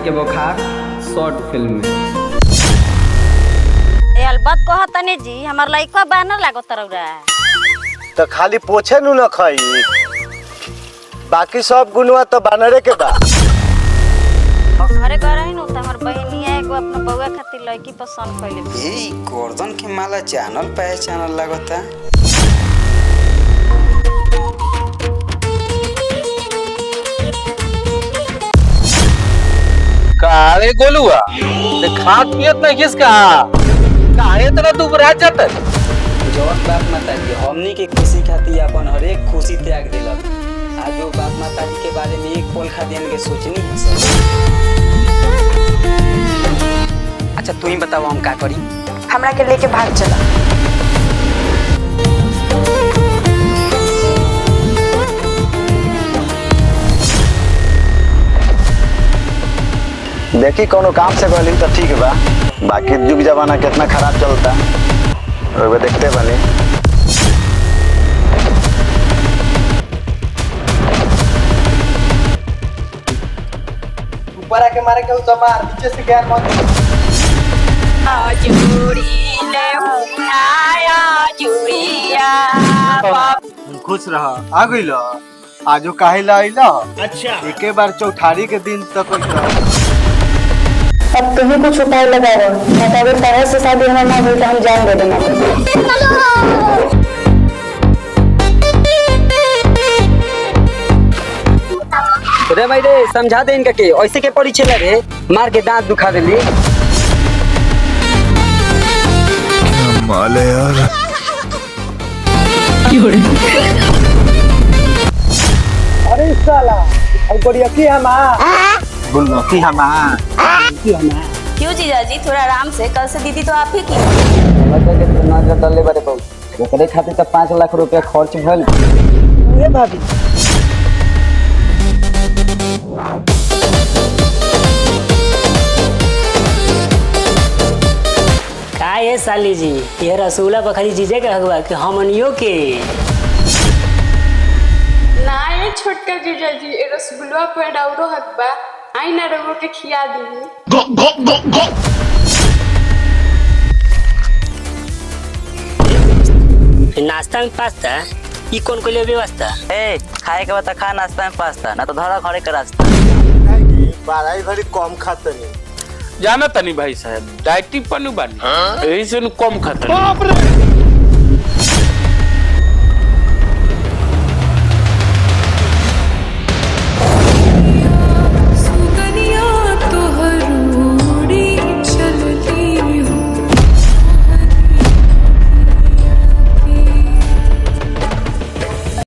के बुखार short film में। ए अलबत कहतनी जी हमर लइका बानर लागत रौरा तो खाली पोछे नु न खाई, बाकी सब गुणवा तो बानरे के बा। घरे गए रही न त हमर बहिनिया एगो अपना बउआ खातिर लड़की पसंद कइले। ए गर्दन के माला चैनल पे चैनल लागता। कारे गोलुआ ते खात पियत नहीं किसका काहे तरह तू बरात जात जवन बाप माता जी हमनी के खुशी खातिर अपन हर एक खुशी त्याग दिलक। आज वो बाप माता जी के बारे में एक पल खातिर के सोचनी है सब। अच्छा तू ही बताओ हम का करी। हमरा के लेके भाग चला। देखी कोनो काम से गली तो ठीक बा, बाकी युग जमाना कितना खराब चलता वो देखते बनी। ऊपर आके मारे के तो मार, नीचे से ज्ञान मत। खुश रहा आ गइल आजो काहे ला आइला। अच्छा एके बार चौठारी के दिन तक अब तुम ही कुछ उपाय लगाओ, नहीं तो अगर तरह से शादी होना ना हुई तो हम जान दे देना। रे भाई रे समझा दे इनका के ऐसे के पड़ी छले रे मार के दांत दुखा देली। माले यार अरे साला अब बढ़िया की हमा बोलो की हमा क्यों जीजाजी थोड़ा आराम से, कल से दीदी तो आप ही की। लगे के नजर डले बारे बहु ओकरे खातिर त 5 लाख रुपया खर्च भइल। ए भाभी का ये साली जी ये रसगुल्ला बखरी जीजे के हगवा कि हमनियो के ना ये छोटका जीजा जी ए रसगुल्ला पे डाउरो हक बा आई ना रगो के खिया दी। नाश्ता में पास्ता ई कौन को ले व्यवस्था ए खाए के बता खा नाश्ता में पास्ता ना तो धरा घरे के रास्ता। बाराई घड़ी कम खाते नहीं जाना तनी भाई साहब डाइटिंग पनु बानी यही से कम खाता।